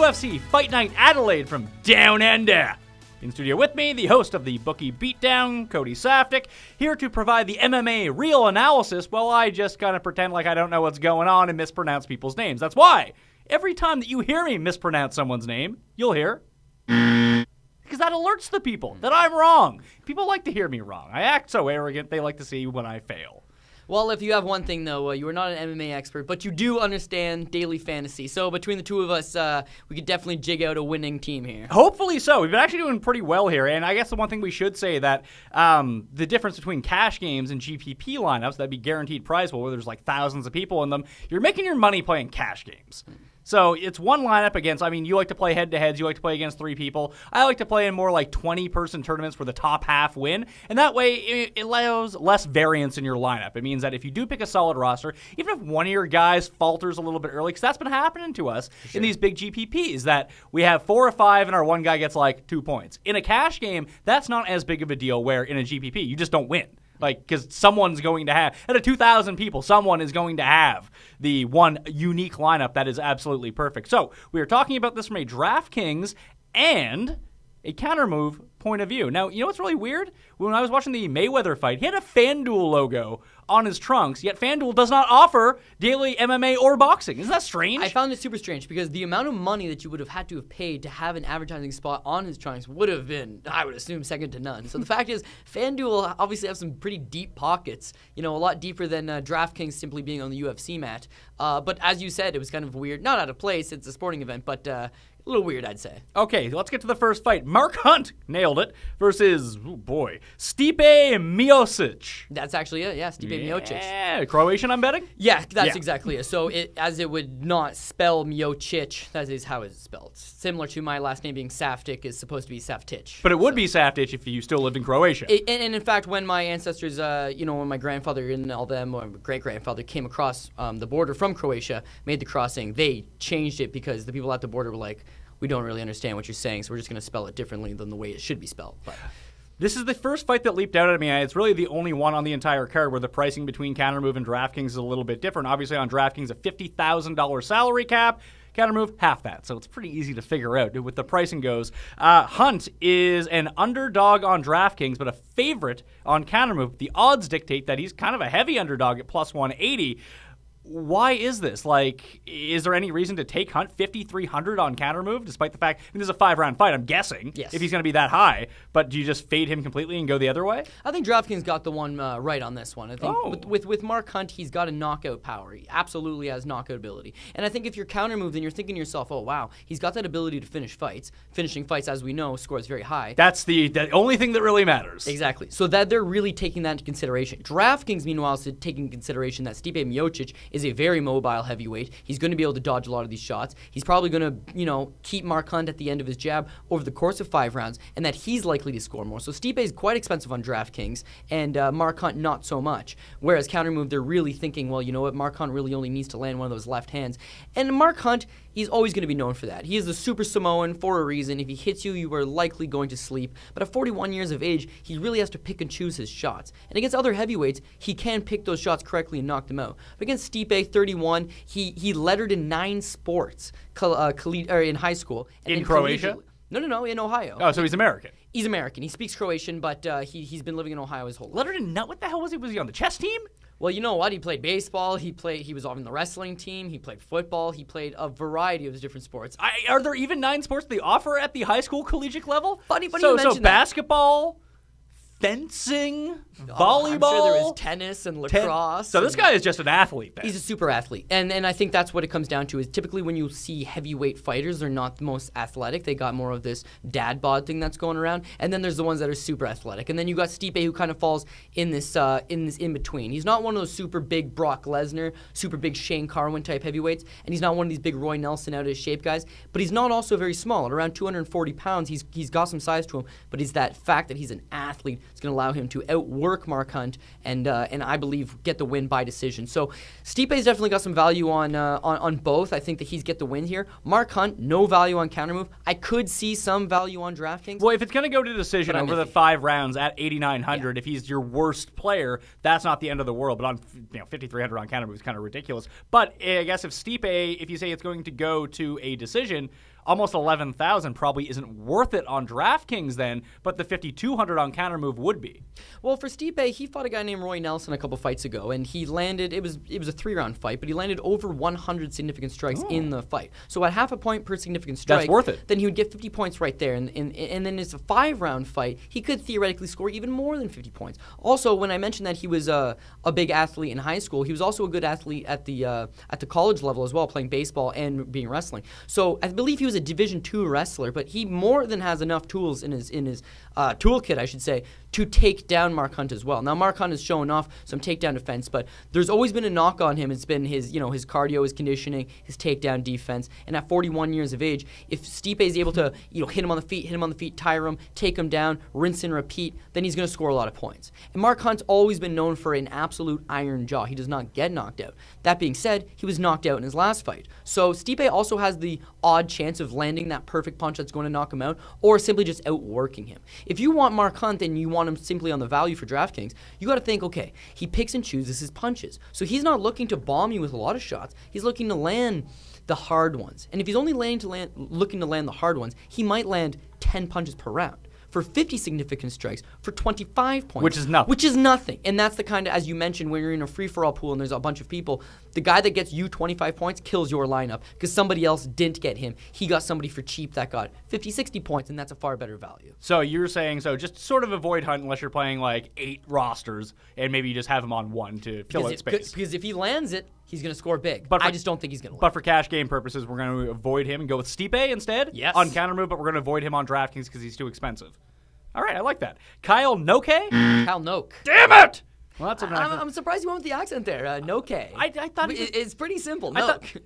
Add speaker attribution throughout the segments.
Speaker 1: UFC Fight Night Adelaide from Down Under. In studio with me, the host of the Bookie Beatdown, Cody Saftik, here to provide the MMA real analysis while I just kind of pretend like I don't know what's going on and mispronounce people's names. That's why every time that you hear me mispronounce someone's name, you'll hear because that alerts the people that I'm wrong. People like to hear me wrong. I act so arrogant, they like to see when I fail.
Speaker 2: Well, if you have one thing, though, you are not an MMA expert, but you do understand daily fantasy. So between the two of us, we could definitely jig out a winning team here.
Speaker 1: Hopefully so. We've been actually doing pretty well here. And I guess the one thing we should say that the difference between cash games and GPP lineups, that'd be guaranteed prize pool, where there's like thousands of people in them, you're making your money playing cash games. So it's one lineup against, you like to play head-to-heads, you like to play against 3 people. I like to play in more like 20-person tournaments where the top half win. And that way, it allows less variance in your lineup. It means that if you do pick a solid roster, even if one of your guys falters a little bit early, because that's been happening to us in these big GPPs, that we have 4 or 5 and our one guy gets like 2 points. In a cash game, that's not as big of a deal where in a GPP, you just don't win. Because someone's going to have, out of 2,000 people, someone is going to have the one unique lineup that is absolutely perfect. So we are talking about this from a DraftKings and a Kountermove point of view. Now, you know what's really weird? When I was watching the Mayweather fight, he had a FanDuel logo on his trunks, yet FanDuel does not offer daily MMA or boxing. Isn't that strange?
Speaker 2: I found it super strange because the amount of money that you would have had to have paid to have an advertising spot on his trunks would have been, I would assume, second to none. So the fact is, FanDuel obviously have some pretty deep pockets, a lot deeper than DraftKings simply being on the UFC mat. But as you said, it was kind of weird. Not out of place, it's a sporting event, but a little weird, I'd say.
Speaker 1: Okay, let's get to the first fight. Mark Hunt nailed it versus, Stipe Miocic.
Speaker 2: That's actually it, yeah, Stipe Miocic.
Speaker 1: Yeah, Croatian, I'm betting?
Speaker 2: Yeah, that's exactly it. So as it would not spell Miocic, that is how it's spelled. Similar to my last name being Saftik is supposed to be Saftic.
Speaker 1: But it would be Saftic if you still lived in Croatia.
Speaker 2: And in fact, when my ancestors, when my grandfather and all them, or great-grandfather came across the border from Croatia, made the crossing, they changed it because the people at the border were like, we don't really understand what you're saying, so we're just going to spell it differently than the way it should be spelled. But
Speaker 1: this is the first fight that leaped out at me. It's really the only one on the entire card where the pricing between Kountermove and DraftKings is a little bit different. Obviously, on DraftKings, a $50,000 salary cap. Kountermove, half that. So it's pretty easy to figure out with the pricing goes. Hunt is an underdog on DraftKings, but a favorite on Kountermove. The odds dictate that he's kind of a heavy underdog at plus 180. Why is this? Is there any reason to take Hunt 5,300 on Kountermove, despite the fact, this is a 5-round fight, I'm guessing, if he's going to be that high, but do you just fade him completely and go the other way?
Speaker 2: I think DraftKings got the one right on this one. I think with Mark Hunt, he's got a knockout power. He absolutely has knockout ability. And I think if you're Kountermove, then you're thinking to yourself, oh, wow, he's got that ability to finish fights. Finishing fights, as we know, scores very high.
Speaker 1: That's the only thing that really matters.
Speaker 2: Exactly. So that they're really taking that into consideration. DraftKings, meanwhile, is taking into consideration that Stipe Miocic is a very mobile heavyweight. He's going to be able to dodge a lot of these shots. He's probably going to, keep Mark Hunt at the end of his jab over the course of 5 rounds, and that he's likely to score more. So Stipe is quite expensive on DraftKings, and Mark Hunt not so much. Whereas Kountermove, they're really thinking, well, you know what, Mark Hunt really only needs to land one of those left hands. And Mark Hunt, he's always going to be known for that. He is the Super Samoan for a reason. If he hits you, you are likely going to sleep. But at 41 years of age, he really has to pick and choose his shots. And against other heavyweights, he can pick those shots correctly and knock them out. But against Stipe, 31, he lettered in 9 sports in high school. And
Speaker 1: in Croatia?
Speaker 2: No, in Ohio.
Speaker 1: Oh, so he's American.
Speaker 2: He's American. He speaks Croatian, but he's been living in Ohio his whole life.
Speaker 1: Lettered in what the hell was he? Was he on the chess team?
Speaker 2: Well, you know what? He played baseball. He was on the wrestling team. He played football. He played a variety of different sports.
Speaker 1: Are there even 9 sports they offer at the high school collegiate level?
Speaker 2: Funny you mention
Speaker 1: so basketball, fencing, volleyball.
Speaker 2: I'm sure there is tennis and lacrosse.
Speaker 1: So this guy is just an athlete then.
Speaker 2: He's a super athlete. And I think that's what it comes down to is typically when you see heavyweight fighters, they're not the most athletic. They got more of this dad bod thing that's going around. And then there's the ones that are super athletic. And then you got Stipe who kind of falls in this in between. He's not one of those super big Brock Lesnar, super big Shane Carwin type heavyweights. And he's not one of these big Roy Nelson out of his shape guys. But he's not also very small. At around 240 pounds, he's got some size to him. But it's that fact that he's an athlete that's going to allow him to outwork Mark Hunt and I believe get the win by decision. So Stipe's definitely got some value on both. I think that he's get the win here. Mark Hunt, no value on Kountermove. I could see some value on DraftKings.
Speaker 1: Well, if it's going to go to decision over the 5 rounds at 8,900, if he's your worst player, that's not the end of the world. But on 5,300 on Kountermove is kind of ridiculous. But I guess if Stipe, if you say it's going to go to a decision, almost 11,000 probably isn't worth it on DraftKings then, but the 5,200 on Kountermove would be.
Speaker 2: Well, for Stipe, he fought a guy named Roy Nelson a couple fights ago, and he landed. It was a 3-round fight, but he landed over 100 significant strikes in the fight. So at half a point per significant strike,
Speaker 1: that's worth it.
Speaker 2: Then he would get 50 points right there, and then it's a 5-round fight. He could theoretically score even more than 50 points. Also, when I mentioned that he was a big athlete in high school, he was also a good athlete at the college level as well, playing baseball and being wrestling. So I believe he was a Division II wrestler, but he more than has enough tools in his toolkit, I should say, to take down Mark Hunt as well. Now, Mark Hunt has shown off some takedown defense, but there's always been a knock on him. It's been his cardio, his conditioning, his takedown defense. And at 41 years of age, if Stipe is able to hit him on the feet, tire him, take him down, rinse and repeat, then he's going to score a lot of points. And Mark Hunt's always been known for an absolute iron jaw. He does not get knocked out. That being said, he was knocked out in his last fight. So Stipe also has the odd chance of landing that perfect punch that's going to knock him out, or simply just outworking him. If you want Mark Hunt and you want him simply on the value for DraftKings, you got to think, okay, he picks and chooses his punches. So he's not looking to bomb you with a lot of shots. He's looking to land the hard ones. And if he's only looking to land the hard ones, he might land 10 punches per round for 50 significant strikes for 25 points.
Speaker 1: Which is nothing.
Speaker 2: Which is nothing. And that's the kind of, as you mentioned, when you're in a free-for-all pool and there's a bunch of people, the guy that gets you 25 points kills your lineup because somebody else didn't get him. He got somebody for cheap that got 50, 60 points, and that's a far better value.
Speaker 1: So you're saying, just sort of avoid Hunt unless you're playing like 8 rosters, and maybe you just have him on one to fill out space.
Speaker 2: Because if he lands it, he's going to score big. But I just don't think he's going to.
Speaker 1: But for cash game purposes, we're going to avoid him and go with Stipe instead.
Speaker 2: Yes.
Speaker 1: On Kountermove, but we're going to avoid him on DraftKings because he's too expensive. All right, I like that. Kyle Noke?
Speaker 2: Kyle Noke.
Speaker 1: Damn it! Well, that's
Speaker 2: I'm surprised you went with the accent there. Noke.
Speaker 1: I thought
Speaker 2: it's pretty simple.
Speaker 1: Noke.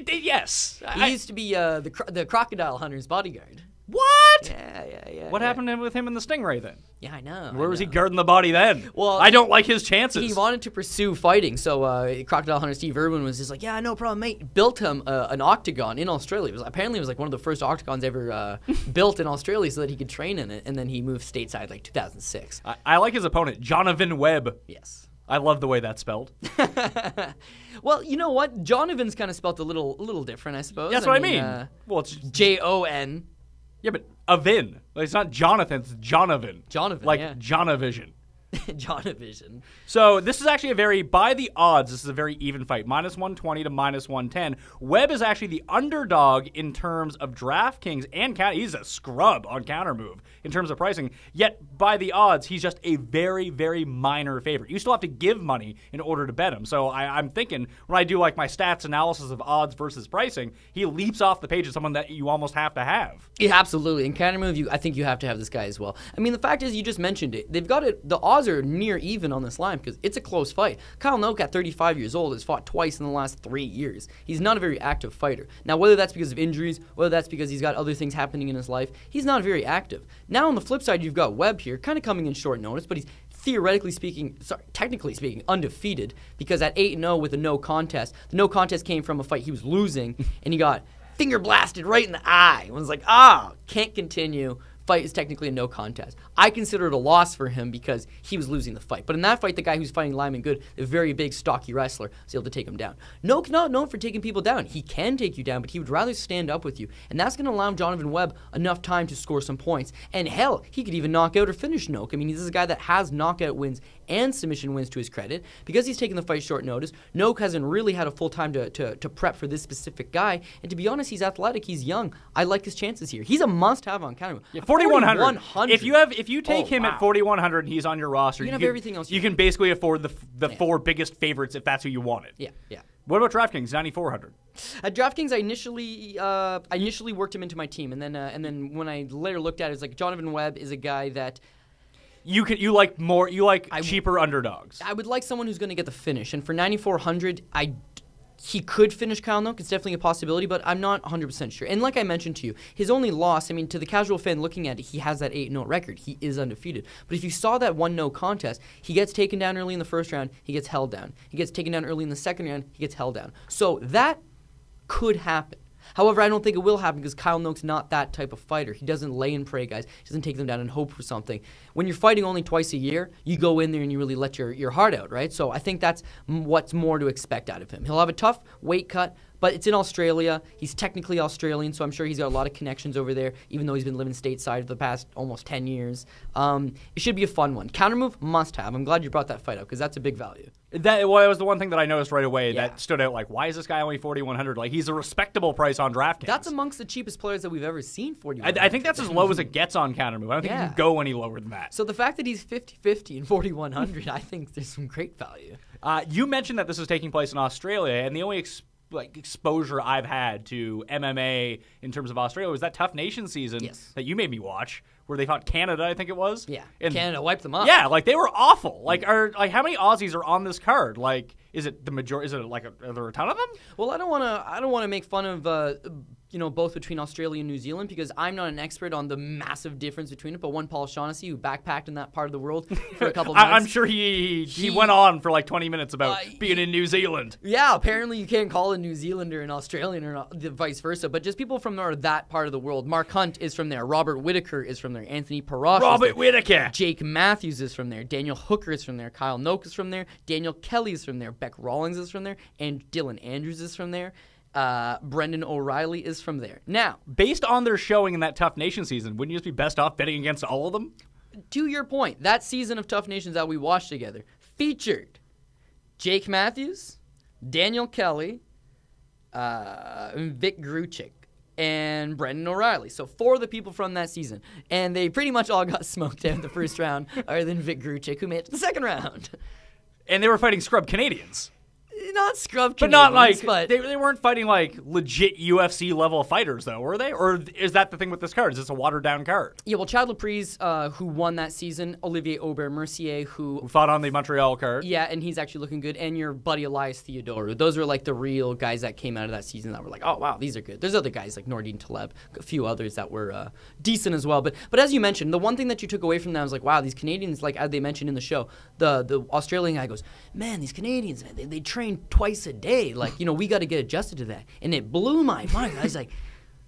Speaker 1: Yes.
Speaker 2: He used to be the crocodile hunter's bodyguard.
Speaker 1: What?
Speaker 2: Yeah.
Speaker 1: What happened with him in the Stingray then?
Speaker 2: Yeah, I know.
Speaker 1: Where was he guarding the body then?
Speaker 2: Well,
Speaker 1: I don't like his chances.
Speaker 2: He wanted to pursue fighting, so Crocodile Hunter Steve Irwin was just like, yeah, no problem, mate. Built him an octagon in Australia. Apparently it was like one of the first octagons ever built in Australia so that he could train in it, and then he moved stateside like 2006.
Speaker 1: I like his opponent, Jonathan Webb.
Speaker 2: Yes.
Speaker 1: I love the way that's spelled.
Speaker 2: Well, you know what? Jonathan's kind of spelled a little different, I suppose.
Speaker 1: That's what I mean. Well, it's
Speaker 2: Jon.
Speaker 1: Yeah, but Avin. Like, it's not Jonathan, it's Jonathan.
Speaker 2: Jonathan,
Speaker 1: like
Speaker 2: yeah.
Speaker 1: Jonavision.
Speaker 2: Jonavision.
Speaker 1: So this is actually by the odds, this is a very even fight. -120 to -110. Webb is actually the underdog in terms of DraftKings and he's a scrub on Kountermove in terms of pricing. Yet by the odds, he's just a very, very minor favorite. You still have to give money in order to bet him. So I'm thinking when I do like my stats analysis of odds versus pricing, he leaps off the page as someone that you almost have to have.
Speaker 2: Yeah, absolutely. In Kountermove, I think you have to have this guy as well. I mean, the fact is, you just mentioned it. They've got it. The odds are near even on this line because it's a close fight. Kyle Noke at 35 years old has fought twice in the last 3 years. He's not a very active fighter. Now, whether that's because of injuries, whether that's because he's got other things happening in his life, he's not very active. Now, on the flip side, you've got Webb here, kind of coming in short notice, but he's technically speaking, undefeated because at 8-0 with a no contest, the no contest came from a fight he was losing, and he got finger blasted right in the eye. It was like, can't continue. Fight is technically a no contest. I consider it a loss for him because he was losing the fight. But in that fight, the guy who's fighting Lyman Good, the very big, stocky wrestler, was able to take him down. Noke's not known for taking people down. He can take you down, but he would rather stand up with you. And that's going to allow Jonathan Webb enough time to score some points. And hell, he could even knock out or finish Noke. I mean, this is a guy that has knockout wins and submission wins to his credit. Because he's taking the fight short notice, Noke hasn't really had a full time to prep for this specific guy. And to be honest, he's athletic, he's young. I like his chances here. He's a must-have on Kountermove.
Speaker 1: Yeah, 4,100. If you take him at 4,100 and he's on your roster,
Speaker 2: you have everything else.
Speaker 1: You can basically afford the 4 biggest favorites if that's who you wanted.
Speaker 2: Yeah.
Speaker 1: What about DraftKings? 9,400.
Speaker 2: At DraftKings, I initially worked him into my team, and then when I later looked at it, it's like Jonathan Webb is a guy that
Speaker 1: you like cheaper underdogs.
Speaker 2: I would like someone who's going to get the finish, and for 9,400, he could finish Kyle Noke. It's definitely a possibility, but I'm not 100% sure. And like I mentioned to you, his only loss, I mean, to the casual fan looking at it, he has that 8-0 record. He is undefeated. But if you saw that 1-0 contest, he gets taken down early in the first round, he gets held down. He gets taken down early in the second round, he gets held down. So that could happen. However, I don't think it will happen because Kyle Noke's not that type of fighter. He doesn't lay and pray guys. He doesn't take them down and hope for something. When you're fighting only twice a year, you go in there and you really let your heart out, right? So I think that's what's more to expect out of him. He'll have a tough weight cut, But it's in Australia. He's technically Australian, so I'm sure he's got a lot of connections over there, even though he's been living stateside for the past almost 10 years. It should be a fun one. Countermove, must have. I'm glad you brought that fight up because that's a big value.
Speaker 1: That was the one thing that I noticed right away that stood out. Like, why is this guy only 4,100? Like, he's a respectable price on DraftKings.
Speaker 2: That's amongst the cheapest players that we've ever seen. 4,100.
Speaker 1: I think that's as low as it gets on Countermove. I don't think you can go any lower than that.
Speaker 2: So the fact that he's 50-50 and 4,100, I think there's some great value.
Speaker 1: You mentioned that this is taking place in Australia, and the only exposure I've had to MMA in terms of Australia was that Tough Nation season that you made me watch, where they fought Canada, I think it was.
Speaker 2: Yeah,
Speaker 1: and
Speaker 2: Canada wiped them up.
Speaker 1: Yeah, like they were awful. Like, how many Aussies are on this card? Like, is it the majority? Is it like are there a ton of them?
Speaker 2: Well, I don't want to make fun of both between Australia and New Zealand because I'm not an expert on the massive difference between it. But one Paul Shaughnessy who backpacked in that part of the world for a couple of months.
Speaker 1: I'm sure he went on for like 20 minutes about being in New Zealand.
Speaker 2: Yeah, apparently you can't call a New Zealander an Australian or vice versa. But just people from that part of the world. Mark Hunt is from there. Robert Whitaker is from there. Anthony Parash
Speaker 1: Robert Whitaker.
Speaker 2: Jake Matthews is from there. Daniel Hooker is from there. Kyle Noak is from there. Daniel Kelly is from there. Beck Rawlings is from there. And Dylan Andrews is from there. Brendan O'Reilly is from there. Now,
Speaker 1: based on their showing in that Tough Nation season, wouldn't you just be best off betting against all of them?
Speaker 2: To your point, that season of Tough Nations that we watched together featured Jake Matthews, Daniel Kelly, Vick Gruchik, and Brendan O'Reilly. So 4 of the people from that season. And they pretty much all got smoked out in the first round, other than Vick Gruchik, who made it to the second round.
Speaker 1: And they were fighting scrub Canadians.
Speaker 2: Not scrub
Speaker 1: But
Speaker 2: Canadians,
Speaker 1: not like they weren't fighting like legit UFC level fighters though, were they? Or is that the thing with this card? Is this a watered down card?
Speaker 2: Yeah, well, Chad Laprise, who won that season, Olivier Aubert-Mercier, who
Speaker 1: fought on the Montreal card.
Speaker 2: Yeah, and he's actually looking good. And your buddy Elias Theodorou. Those are like the real guys that came out of that season that were like, oh wow, these are good. There's other guys like Nordine Taleb, a few others that were decent as well. But as you mentioned, the one thing that you took away from that was like, wow, these Canadians, like as they mentioned in the show, the Australian guy goes, man, these Canadians, man, they train twice a day. Like, we got to get adjusted to that. And it blew my mind. I was like,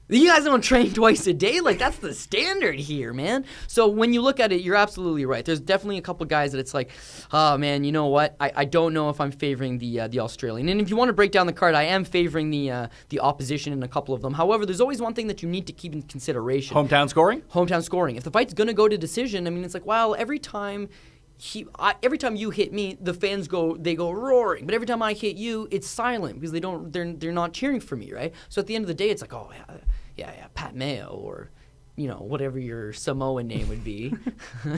Speaker 2: you guys don't train twice a day? Like, that's the standard here, man. So when you look at it, you're absolutely right. There's definitely a couple guys that it's like, oh, man, you know what? I don't know if I'm favoring the Australian. And if you want to break down the card, I am favoring the opposition in a couple of them. However, there's always one thing that you need to keep in consideration.
Speaker 1: Hometown scoring?
Speaker 2: Hometown scoring. If the fight's going to go to decision, I mean, it's like, well, every time you hit me, the fans go roaring. But every time I hit you, it's silent because they're not cheering for me, right? So at the end of the day, it's like, oh yeah, Pat Mayo or whatever your Samoan name would be.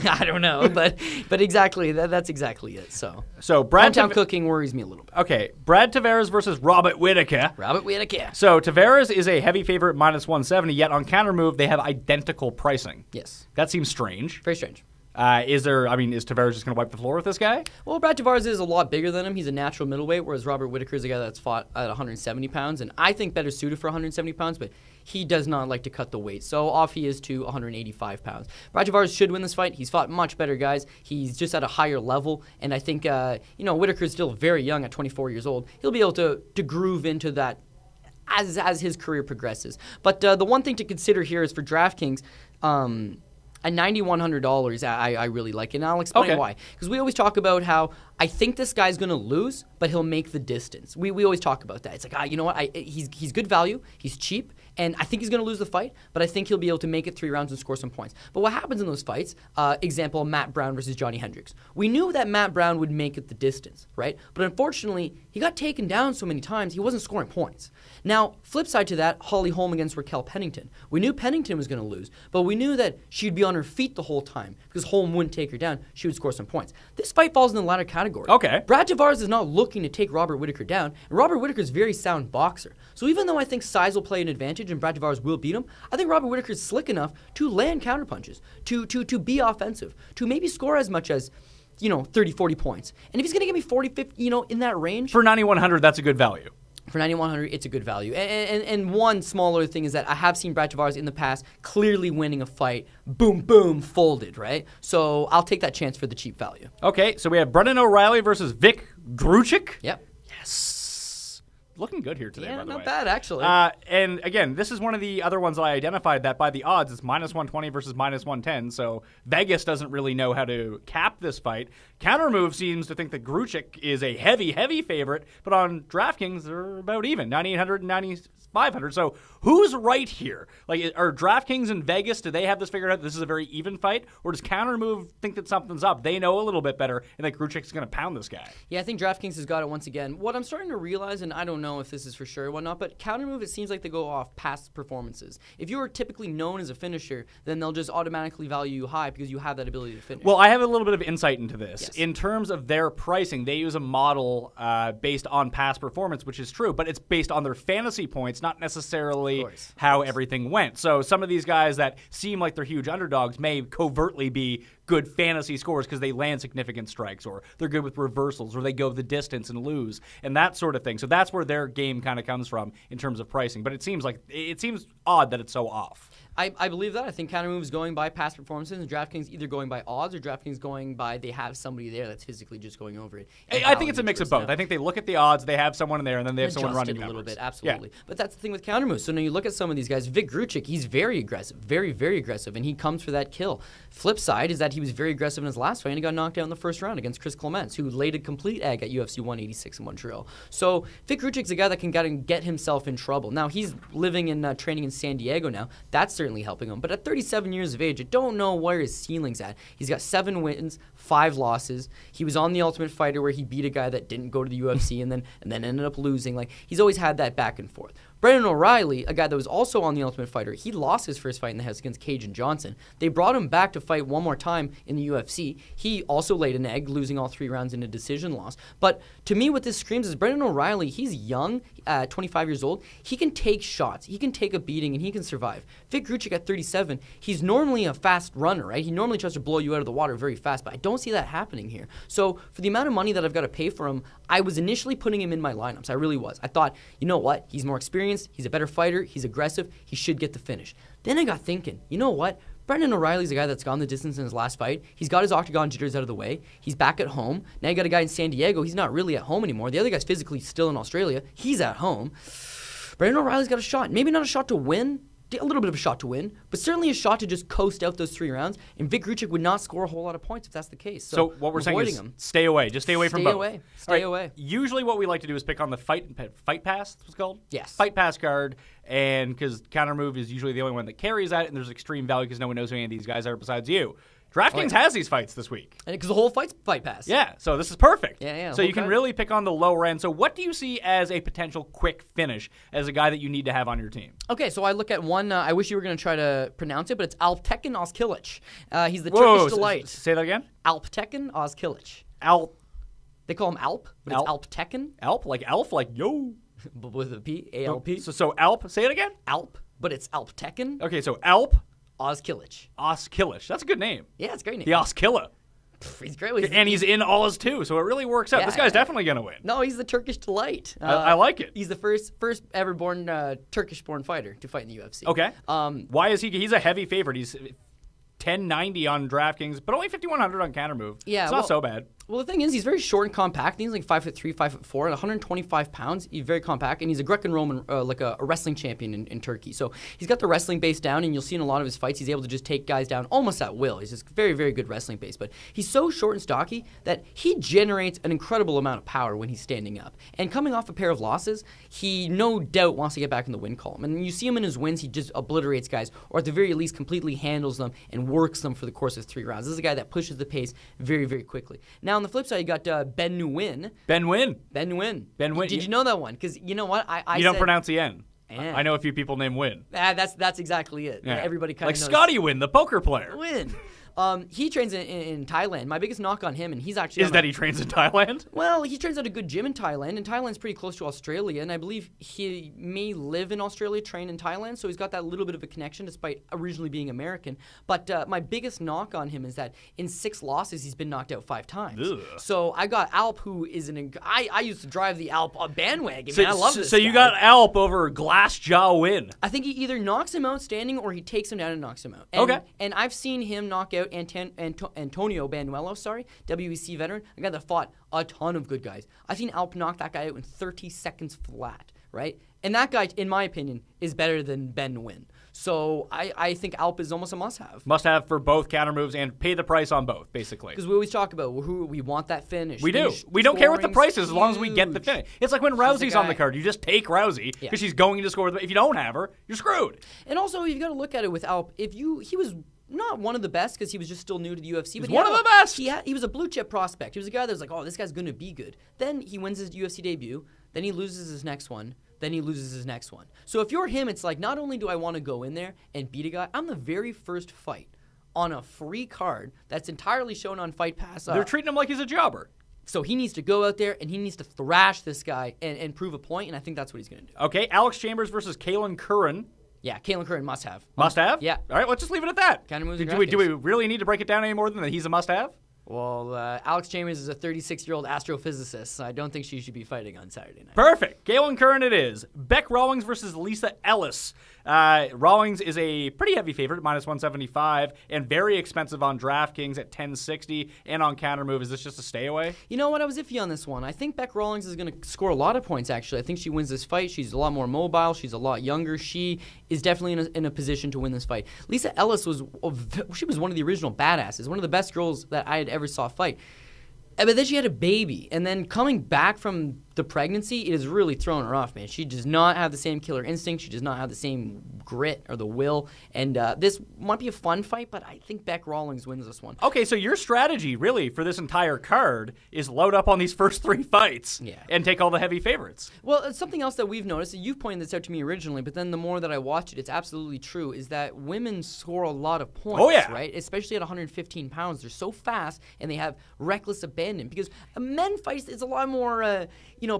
Speaker 2: I don't know, but exactly that's exactly it. So hometown cooking worries me a little bit.
Speaker 1: Okay, Brad Tavares versus Robert Whitaker.
Speaker 2: Robert Whitaker.
Speaker 1: So Tavares is a heavy favorite -170. Yet on Countermove they have identical pricing.
Speaker 2: Yes,
Speaker 1: that seems strange.
Speaker 2: Very strange.
Speaker 1: Is Tavares just going to wipe the floor with this guy?
Speaker 2: Well, Brad Tavares is a lot bigger than him. He's a natural middleweight, whereas Robert Whitaker is a guy that's fought at 170 pounds, and I think better suited for 170 pounds, but he does not like to cut the weight. So off he is to 185 pounds. Brad Tavares should win this fight. He's fought much better guys. He's just at a higher level, and I think, Whitaker is still very young at 24 years old. He'll be able to groove into that as his career progresses. But the one thing to consider here is for DraftKings, at $9,100, I really like it, and I'll explain why. Because we always talk about how I think this guy's going to lose, but he'll make the distance. We always talk about that. It's like, you know what? He's good value. He's cheap. And I think he's going to lose the fight, but I think he'll be able to make it 3 rounds and score some points. But what happens in those fights, example, Matt Brown versus Johnny Hendricks. We knew that Matt Brown would make it the distance, right? But unfortunately, he got taken down so many times, he wasn't scoring points. Now, flip side to that, Holly Holm against Raquel Pennington. We knew Pennington was going to lose, but we knew that she'd be on her feet the whole time because Holm wouldn't take her down. She would score some points. This fight falls in the latter category.
Speaker 1: Okay.
Speaker 2: Brad Tavares is not looking to take Robert Whitaker down, and Robert Whitaker is a very sound boxer. So even though I think size will play an advantage and Brad Tavares will beat him, I think Robert Whitaker is slick enough to land counterpunches, to be offensive, to maybe score as much as 30, 40 points. And if he's going to give me 40, 50, in that range.
Speaker 1: For 9,100, that's a good value.
Speaker 2: For 9,100, it's a good value. And one smaller thing is that I have seen Brad Tavares in the past clearly winning a fight, boom, boom, folded, right? So I'll take that chance for the cheap value.
Speaker 1: Okay, so we have Brendan O'Reilly versus Vick Gruchik.
Speaker 2: Yep.
Speaker 1: Yes. Looking good here today, by the way.
Speaker 2: Yeah, not bad, actually.
Speaker 1: And again, this is one of the other ones that I identified that by the odds, it's -120 versus -110. So Vegas doesn't really know how to cap this fight. Countermove seems to think that Grucic is a heavy, heavy favorite, but on DraftKings, they're about even, 9,800 and 9,500. So who's right here? Like, are DraftKings and Vegas, do they have this figured out? This is a very even fight? Or does Countermove think that something's up? They know a little bit better and that Grucic's going to pound this guy.
Speaker 2: Yeah, I think DraftKings has got it once again. What I'm starting to realize, and I don't know if this is for sure or whatnot, but Countermove, it seems like they go off past performances. If you are typically known as a finisher, then they'll just automatically value you high because you have that ability to finish.
Speaker 1: Well, I have a little bit of insight into this.
Speaker 2: Yes.
Speaker 1: In terms of their pricing, they use a model based on past performance, which is true, but it's based on their fantasy points, not necessarily how everything went. So some of these guys that seem like they're huge underdogs may covertly be good fantasy scores because they land significant strikes, or they're good with reversals, or they go the distance and lose, and that sort of thing. So that's where their game kind of comes from in terms of pricing. But it seems odd that it's so off.
Speaker 2: I believe that. I think Countermove is going by past performances, and DraftKings either going by odds or DraftKings going by they have somebody there that's physically just going over it.
Speaker 1: I think it's a mix of both. I think they look at the odds, they have someone in there, and then they have someone running
Speaker 2: a
Speaker 1: numbers.
Speaker 2: little bit, absolutely.
Speaker 1: Yeah.
Speaker 2: But that's the thing with Countermove. So now you look at some of these guys. Vick Grucic, he's very aggressive, very, very aggressive, and he comes for that kill. Flip side is that he was very aggressive in his last fight, and he got knocked out in the first round against Chris Clements, who laid a complete egg at UFC 186 in Montreal. So Vick Grucic's a guy that can get himself in trouble. Now, he's living in training in San Diego now. That's certainly helping him. But at 37 years of age, I don't know where his ceiling's at. He's got 7 wins, 5 losses. He was on The Ultimate Fighter where he beat a guy that didn't go to the UFC and then ended up losing. Like, he's always had that back and forth. Brendan O'Reilly, a guy that was also on The Ultimate Fighter, he lost his first fight in the house against Cajun Johnson. They brought him back to fight one more time in the UFC. He also laid an egg, losing all 3 rounds in a decision loss. But to me, what this screams is Brendan O'Reilly, he's young, 25 years old. He can take shots. He can take a beating, and he can survive. Vick Grucic at 37, he's normally a fast runner, right? He normally tries to blow you out of the water very fast, but I don't see that happening here. So for the amount of money that I've got to pay for him, I was initially putting him in my lineups. I really was. I thought, you know what? He's more experienced. He's a better fighter. He's aggressive. He should get the finish. Then I got thinking, you know what? Brendan O'Reilly's a guy that's gone the distance in his last fight. He's got his octagon jitters out of the way. He's back at home. Now you got a guy in San Diego. He's not really at home anymore. The other guy's physically still in Australia. He's at home. Brendan O'Reilly's got a shot. Maybe not a shot to win. A little bit of a shot to win, but certainly a shot to just coast out those 3 rounds. And Vick Grucic would not score a whole lot of points if that's the case.
Speaker 1: So what we're saying is stay away. Just stay away from both.
Speaker 2: Stay away.
Speaker 1: Usually what we like to do is pick on the fight pass, that's what's called?
Speaker 2: Yes.
Speaker 1: Fight pass card, and because Countermove is usually the only one that carries that, and there's extreme value because no one knows who any of these guys are besides you. DraftKings has these fights this week.
Speaker 2: And because the whole fight's fight pass.
Speaker 1: Yeah, so this is perfect.
Speaker 2: Yeah.
Speaker 1: So you can really pick on the lower end. So what do you see as a potential quick finish as a guy that you need to have on your team?
Speaker 2: Okay, so I look at one. I wish you were going to try to pronounce it, but it's Alptekin Ozkilic. He's the Turkish delight.
Speaker 1: Say that again?
Speaker 2: Alptekin Ozkilic. They call him Alp, but it's Alptekin.
Speaker 1: Alp? Like Alf? Like yo?
Speaker 2: But with a P, A-L-P.
Speaker 1: So Alp, say it again?
Speaker 2: Alp, but it's Alptekin.
Speaker 1: Okay, so Alp.
Speaker 2: Ozkilic.
Speaker 1: Ozkilic. That's a good name.
Speaker 2: Yeah, it's a great name.
Speaker 1: The Ozkilla.
Speaker 2: He's great.
Speaker 1: And he's in Oz too, so it really works out. This guy's definitely going to win.
Speaker 2: No, he's the Turkish delight.
Speaker 1: I like it.
Speaker 2: He's the first ever born Turkish-born fighter to fight in the UFC.
Speaker 1: Okay. Why is he? He's a heavy favorite. He's 1090 on DraftKings, but only 5100 on Countermove. Yeah, it's not so bad.
Speaker 2: Well, the thing is, he's very short and compact. He's like 5'3", 5'4", and 125 pounds. He's very compact, and he's a Greco-Roman, like a wrestling champion in Turkey. So he's got the wrestling base down, and you'll see in a lot of his fights, he's able to just take guys down almost at will. He's just very, very good wrestling base. But he's so short and stocky that he generates an incredible amount of power when he's standing up. And coming off a pair of losses, he no doubt wants to get back in the win column. And you see him in his wins, he just obliterates guys, or at the very least completely handles them and works them for the course of 3 rounds. This is a guy that pushes the pace very, very quickly. Now, on the flip side, you got Ben Nguyen.
Speaker 1: Ben Nguyen.
Speaker 2: Did you know that one? Because you know what? I
Speaker 1: you don't pronounce the N.
Speaker 2: Yeah.
Speaker 1: I know a few people named Win.
Speaker 2: That's exactly it. Yeah. Everybody kind of knows.
Speaker 1: Like Scotty Win, the poker player.
Speaker 2: Win. He trains in Thailand. My biggest knock on him, and he's actually...
Speaker 1: Is that he trains in Thailand?
Speaker 2: Well, he trains at a good gym in Thailand, and Thailand's pretty close to Australia, and I believe he may live in Australia, train in Thailand, so he's got that little bit of a connection despite originally being American. But my biggest knock on him is that in 6 losses, he's been knocked out 5 times. Ugh. So I got Alp, who is I used to drive the Alp bandwagon, man. I love this
Speaker 1: guy. You got Alp over Glass Jaw Win.
Speaker 2: I think he either knocks him out standing or he takes him down and knocks him out. And I've seen him knock out Antonio Banuelo, WEC veteran, a guy that fought a ton of good guys. I've seen Alp knock that guy out in 30 seconds flat, right? And that guy, in my opinion, is better than Ben Nguyen. So I think Alp is almost a must-have.
Speaker 1: Must-have for both counter moves and pay the price on both, basically.
Speaker 2: Because we always talk about who we want that finish.
Speaker 1: We do. We don't care what the price is as long as we get the finish. It's like when Rousey's on the card. You just take Rousey because she's going to score. If you don't have her, you're screwed.
Speaker 2: And also, you've got to look at it with Alp. He was not one of the best because he was just still new to the UFC. But
Speaker 1: one of the best.
Speaker 2: He was a blue chip prospect. He was a guy that was like, oh, this guy's going to be good. Then he wins his UFC debut. Then he loses his next one. Then he loses his next one. So if you're him, it's like, not only do I want to go in there and beat a guy, I'm the very first fight on a free card that's entirely shown on Fight Pass.
Speaker 1: They're treating him like he's a jobber.
Speaker 2: So he needs to go out there and he needs to thrash this guy and prove a point, and I think that's what he's going to do.
Speaker 1: Okay, Alex Chambers versus Kalin Curran.
Speaker 2: Yeah, Kalin Curran must-have.
Speaker 1: Must-have?
Speaker 2: Yeah.
Speaker 1: All right, let's just leave it at that.
Speaker 2: Kind of moves
Speaker 1: do we really need to break it down any more than that he's a must-have?
Speaker 2: Well, Alex Chambers is a 36-year-old astrophysicist, so I don't think she should be fighting on Saturday night.
Speaker 1: Perfect. Kalin Curran it is. Beck Rawlings versus Lisa Ellis. Rawlings is a pretty heavy favorite, minus 175, and very expensive on DraftKings at 1060, and on Kountermove. Is this just a stay away?
Speaker 2: You know what? I was iffy on this one. I think Beck Rawlings is going to score a lot of points, actually. I think she wins this fight. She's a lot more mobile. She's a lot younger. She is definitely in a position to win this fight. Lisa Ellis was one of the original badasses, one of the best girls that I had ever saw fight. But then she had a baby, and then coming back from the pregnancy, it has really thrown her off, man. She does not have the same killer instinct. She does not have the same grit or the will. And this might be a fun fight, but I think Beck Rawlings wins this one.
Speaker 1: Okay, so your strategy, really, for this entire card is load up on these first three fights and take all the heavy favorites.
Speaker 2: Well, it's something else that we've noticed. You've pointed this out to me originally, but then the more that I watch it, it's absolutely true, is that women score a lot of points, right? Especially at 115 pounds. They're so fast, and they have reckless abandon. Because a men fight is a lot more,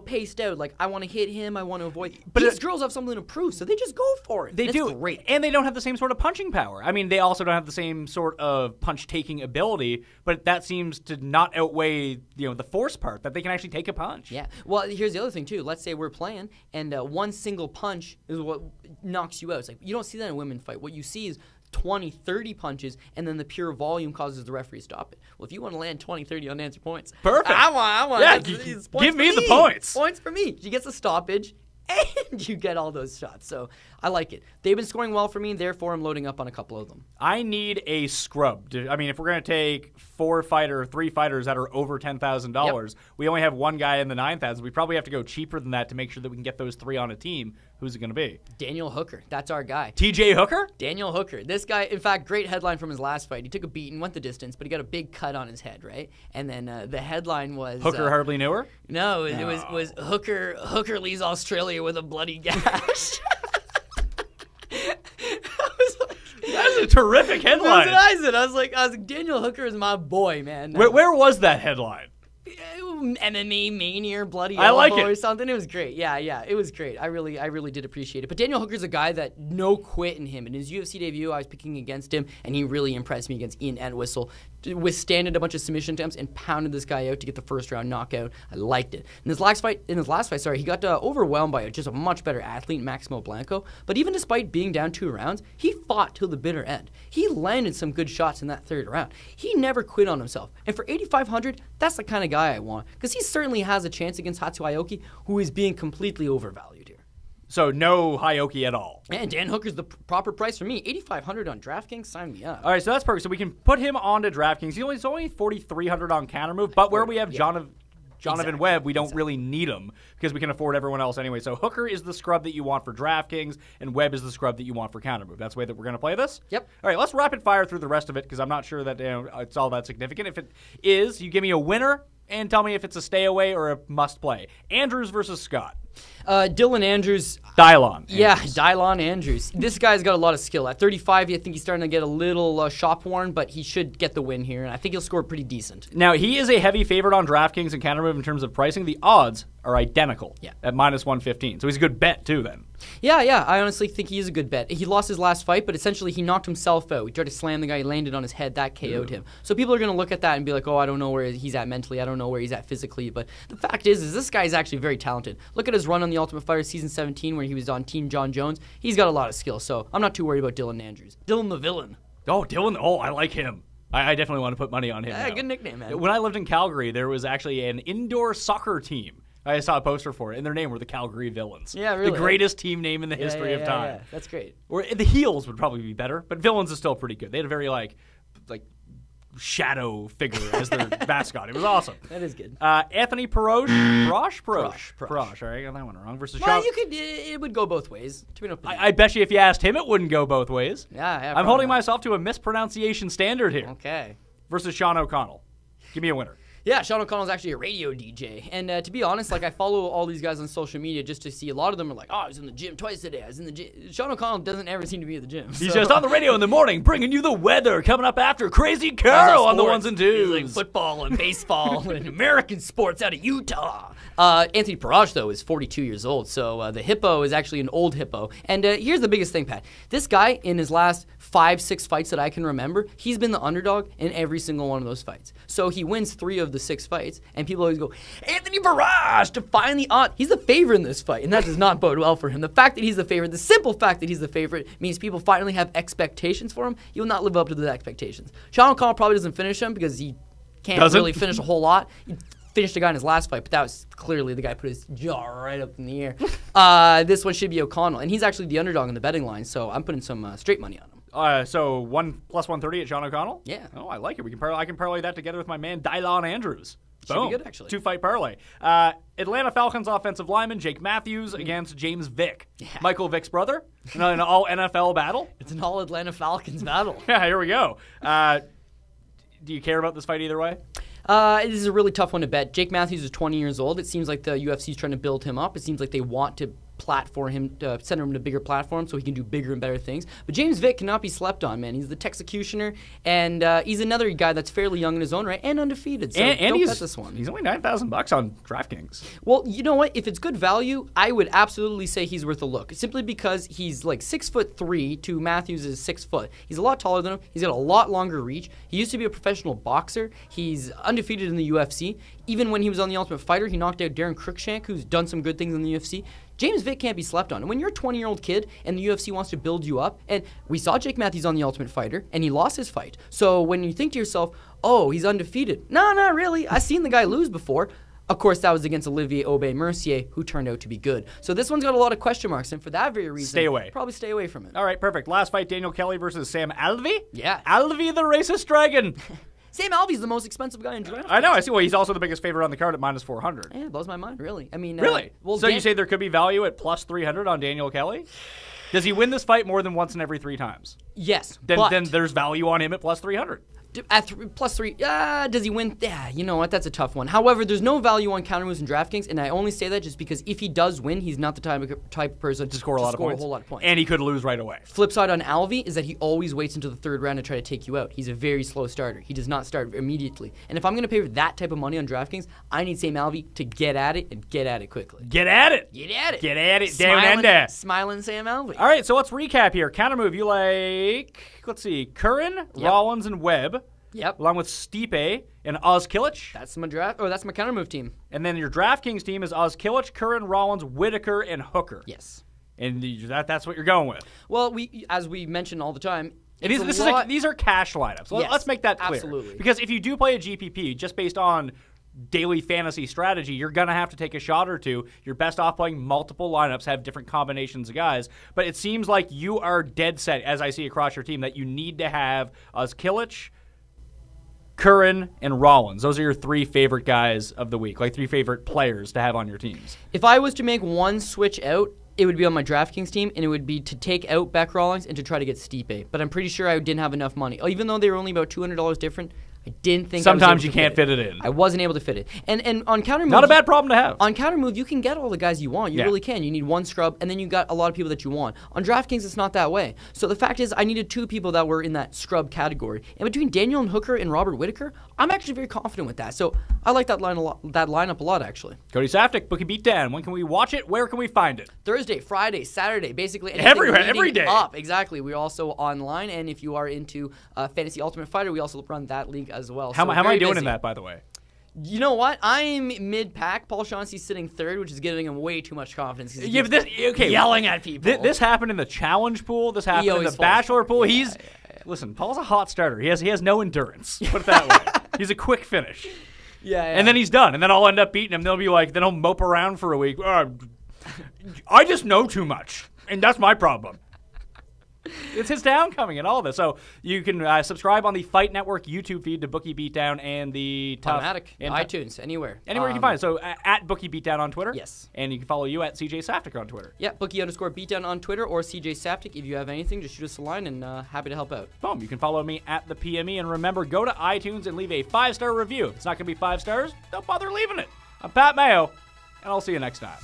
Speaker 2: paced out. Like, I want to hit him, I want to avoid. But these girls have something to prove, so they just go for it.
Speaker 1: They do. Great. And they don't have the same sort of punching power. I mean, they also don't have the same sort of punch-taking ability, but that seems to not outweigh, the force part, that they can actually take a punch.
Speaker 2: Yeah. Well, here's the other thing, too. Let's say we're playing, and one single punch is what knocks you out. It's like, you don't see that in a women's fight. What you see is 20, 30 punches, and then the pure volume causes the referee to stop it. Well, if you want to land 20, 30 unanswered points,
Speaker 1: perfect.
Speaker 2: I want.
Speaker 1: Yeah, give me the points.
Speaker 2: Points for me. She gets a stoppage, and you get all those shots. So I like it. They've been scoring well for me, therefore I'm loading up on a couple of them.
Speaker 1: I need a scrub. If we're going to take three fighters that are over $10,000, we only have one guy in the 9,000. We probably have to go cheaper than that to make sure that we can get those three on a team. Who's it going to be?
Speaker 2: Daniel Hooker. That's our guy.
Speaker 1: TJ Hooker?
Speaker 2: Daniel Hooker. This guy, in fact, great headline from his last fight. He took a beating, went the distance, but he got a big cut on his head, right? And then the headline was...
Speaker 1: Hooker hardly knew her?
Speaker 2: No, it was Hooker leaves Australia with a bloody gash.
Speaker 1: That's a terrific headline.
Speaker 2: That's what I said. I was like, Daniel Hooker is my boy, man.
Speaker 1: Where was that headline?
Speaker 2: MMA Mania, bloody
Speaker 1: I like it.
Speaker 2: or something. It was great. Yeah, it was great. I really did appreciate it. But Daniel Hooker's a guy that no quit in him. In his UFC debut, I was picking against him, and he really impressed me against Ian Entwistle. Withstanded a bunch of submission attempts and pounded this guy out to get the first round knockout. I liked it. In his last fight, he got overwhelmed by just a much better athlete, Maximo Blanco. But even despite being down 2 rounds, he fought till the bitter end. He landed some good shots in that 3rd round. He never quit on himself. And for 8,500, that's the kind of guy I want, because he certainly has a chance against Hatsu Aoki, who is being completely overvalued here.
Speaker 1: So no Aoki at all.
Speaker 2: And Dan Hooker's the proper price for me. 8,500 on DraftKings, sign me up.
Speaker 1: All right, so that's perfect. So we can put him onto DraftKings. He's only 4,300 on Kountermove, but where we have Jonathan Webb, we don't really need him because we can afford everyone else anyway. So Hooker is the scrub that you want for DraftKings, and Webb is the scrub that you want for Kountermove. That's the way that we're going to play this?
Speaker 2: Yep.
Speaker 1: All right, let's rapid fire through the rest of it because I'm not sure that it's all that significant. If it is, you give me a winner and tell me if it's a stay away or a must play. Andrews versus Scott.
Speaker 2: Dylan Andrews.
Speaker 1: Dylon.
Speaker 2: Yeah, Dylon Andrews. This guy's got a lot of skill. At 35, I think he's starting to get a little shop-worn, but he should get the win here, and I think he'll score pretty decent.
Speaker 1: Now, he is a heavy favorite on DraftKings and Kountermove in terms of pricing. The odds are identical at minus 115. So he's a good bet, too, then.
Speaker 2: Yeah. I honestly think he is a good bet. He lost his last fight, but essentially he knocked himself out. He tried to slam the guy. He landed on his head. That KO'd him. So people are going to look at that and be like, oh, I don't know where he's at mentally. I don't know where he's at physically. But the fact is this guy is actually very talented. Look at his run on The Ultimate Fighter Season 17 where he was on Team John Jones. He's got a lot of skill, so I'm not too worried about Dylan Andrews. Dylan the Villain.
Speaker 1: Oh, Dylan. Oh, I like him. I definitely want to put money on him.
Speaker 2: Yeah, good nickname, man.
Speaker 1: When I lived in Calgary, there was actually an indoor soccer team. I saw a poster for it, and their name were the Calgary Villains.
Speaker 2: Yeah, really.
Speaker 1: The greatest team name in the history of time.
Speaker 2: Yeah. That's great.
Speaker 1: Or the Heels would probably be better, but Villains is still pretty good. They had a very like shadow figure as their mascot. It was awesome.
Speaker 2: That is good.
Speaker 1: Anthony Perosh.
Speaker 2: Prosh.
Speaker 1: All right, I got that one wrong. Versus
Speaker 2: Well,
Speaker 1: Sean.
Speaker 2: it would go both ways.
Speaker 1: I bet you if you asked him, it wouldn't go both ways.
Speaker 2: Yeah.
Speaker 1: I'm holding myself to a mispronunciation standard here.
Speaker 2: Okay.
Speaker 1: Versus Sean O'Connell. Give me a winner.
Speaker 2: Yeah, Sean O'Connell's actually a radio DJ. And to be honest, I follow all these guys on social media just to see. A lot of them are like, I was in the gym twice today. I was in the gym. Sean O'Connell doesn't ever seem to be at the gym.
Speaker 1: He's just on the radio in the morning, bringing you the weather coming up after Crazy Carl on the ones and twos.
Speaker 2: He's like football and baseball and American sports out of Utah. Anthony Perosh, though, is 42 years old. So the hippo is actually an old hippo. And here's the biggest thing, Pat. This guy, in his last 5-6 fights that I can remember, he's been the underdog in every single one of those fights. So he wins 3 of the 6 fights. And people always go, Anthony Perosh, defying the odds. He's the favorite in this fight, and that does not bode well for him. The fact that he's the favorite, the simple fact that he's the favorite, means people finally have expectations for him. He will not live up to those expectations. Sean O'Connell probably doesn't finish him because he can't really finish a whole lot. He finished a guy in his last fight, but that was clearly the guy put his jaw right up in the air. This one should be O'Connell, and he's actually the underdog in the betting line, so I'm putting some straight money on him.
Speaker 1: So 1 plus 130 at Sean O'Connell?
Speaker 2: Yeah.
Speaker 1: Oh, I like it. I can parlay that together with my man Dylon Andrews.
Speaker 2: Should be good, actually.
Speaker 1: 2-fight parlay. Atlanta Falcons offensive lineman Jake Matthews against James Vick.
Speaker 2: Yeah.
Speaker 1: Michael Vick's brother in an all-NFL battle.
Speaker 2: It's an all-Atlanta Falcons battle.
Speaker 1: Yeah, here we go. Do you care about this fight either way?
Speaker 2: This is a really tough one to bet. Jake Matthews is 20 years old. It seems like the UFC is trying to build him up. It seems like they want to platform him, send him to bigger platforms so he can do bigger and better things. But James Vick cannot be slept on, man. He's the Texecutioner, and he's another guy that's fairly young in his own right and undefeated. So don't bet this one.
Speaker 1: He's only $9,000 on DraftKings.
Speaker 2: Well, you know what? If it's good value, I would absolutely say he's worth a look. Simply because he's like 6'3" to Matthews is 6 foot. He's a lot taller than him. He's got a lot longer reach. He used to be a professional boxer. He's undefeated in the UFC. Even when he was on The Ultimate Fighter, he knocked out Darren Cruikshank, who's done some good things in the UFC. James Vick can't be slept on. And when you're a 20-year-old kid and the UFC wants to build you up, and we saw Jake Matthews on The Ultimate Fighter, and he lost his fight. So when you think to yourself, oh, he's undefeated. No, not really. I've seen the guy lose before. Of course, that was against Olivier Aubin-Mercier, who turned out to be good. So this one's got a lot of question marks, and for that very reason,
Speaker 1: stay away.
Speaker 2: Probably stay away from it.
Speaker 1: All right, perfect. Last fight, Daniel Kelly versus Sam Alvey.
Speaker 2: Yeah.
Speaker 1: Alvey, the racist dragon.
Speaker 2: Sam Alvey's the most expensive guy in draft.
Speaker 1: I know. I see. Well, he's also the biggest favorite on the card at minus 400.
Speaker 2: Yeah, it blows my mind, really. I mean,
Speaker 1: really? So you say there could be value at plus 300 on Daniel Kelly? Does he win this fight more than once in every 3 times?
Speaker 2: Yes.
Speaker 1: Then there's value on him at plus 300.
Speaker 2: At +3, does he win? Yeah, you know what? That's a tough one. However, there's no value on Kountermoves and DraftKings, and I only say that just because if he does win, he's not the type of person to score a whole lot of points.
Speaker 1: And he could lose right away.
Speaker 2: Flip side on Alvey is that he always waits until the 3rd round to try to take you out. He's a very slow starter. He does not start immediately. And if I'm going to pay for that type of money on DraftKings, I need Sam Alvey to get at it and get at it quickly.
Speaker 1: Get at it.
Speaker 2: Get at it.
Speaker 1: Get at it. Down under.
Speaker 2: Smiling Sam Alvey.
Speaker 1: All right, so let's recap here. Countermove, you like, let's see, Curran, Rollins, and Webb.
Speaker 2: Yep.
Speaker 1: Along with Stipe and Oz Kilic.
Speaker 2: That's my that's my Countermove team.
Speaker 1: And then your DraftKings team is Oz Kilic, Curran, Rollins, Whitaker, and Hooker.
Speaker 2: Yes.
Speaker 1: And that's what you're going with.
Speaker 2: Well, as we mention all the time,
Speaker 1: these are cash lineups.
Speaker 2: Yes,
Speaker 1: let's make that clear.
Speaker 2: Absolutely.
Speaker 1: Because if you do play a GPP, just based on daily fantasy strategy, you're going to have to take a shot or two. You're best off playing multiple lineups, have different combinations of guys. But it seems like you are dead set, as I see across your team, that you need to have Oz Kilic, Curran, and Rollins. Those are your 3 favorite guys of the week, like 3 favorite players to have on your teams.
Speaker 2: If I was to make one switch out, it would be on my DraftKings team, and it would be to take out Beck Rollins and to try to get Stipe. But I'm pretty sure I didn't have enough money. Even though they were only about $200 different, I didn't think
Speaker 1: sometimes you can't fit it in.
Speaker 2: I wasn't able to fit it. And on Countermove,
Speaker 1: not a bad problem to have.
Speaker 2: On Countermove, you can get all the guys you want. You really can. You need one scrub, and then you got a lot of people that you want. On DraftKings, it's not that way. So the fact is, I needed 2 people that were in that scrub category. And between Daniel and Hooker and Robert Whitaker, I'm actually very confident with that. So I like that lineup a lot, actually.
Speaker 1: Cody Saftik, Bookie Beatdown. When can we watch it? Where can we find it?
Speaker 2: Thursday, Friday, Saturday, basically
Speaker 1: everywhere, every day.
Speaker 2: Exactly. We're also online, and if you are into Fantasy Ultimate Fighter, we also run that league as well.
Speaker 1: How am I doing in that, by the way?
Speaker 2: You know what? I'm mid-pack. Paul Shaughnessy's sitting 3rd, which is giving him way too much confidence.
Speaker 1: Yeah, but
Speaker 2: yelling at people.
Speaker 1: This happened in the challenge pool. This happened in the bachelor pool. Listen, Paul's a hot starter. He has no endurance. Put it that way. He's a quick finish.
Speaker 2: Yeah.
Speaker 1: And then he's done. And then I'll end up beating him. They'll be like, then he'll mope around for a week. I just know too much. And that's my problem. It's his down coming and all this. So you can subscribe on the Fight Network YouTube feed to Bookie Beatdown and the
Speaker 2: Automatic. iTunes, anywhere.
Speaker 1: Anywhere you can find it. So at Bookie Beatdown on Twitter.
Speaker 2: Yes.
Speaker 1: And you can follow you at CJ Saftik on Twitter.
Speaker 2: Yeah, Bookie_Beatdown on Twitter or CJ Saftik. If you have anything, just shoot us a line and happy to help out.
Speaker 1: Boom. You can follow me at the PME. And remember, go to iTunes and leave a 5-star review. If it's not going to be 5 stars, don't bother leaving it. I'm Pat Mayo, and I'll see you next time.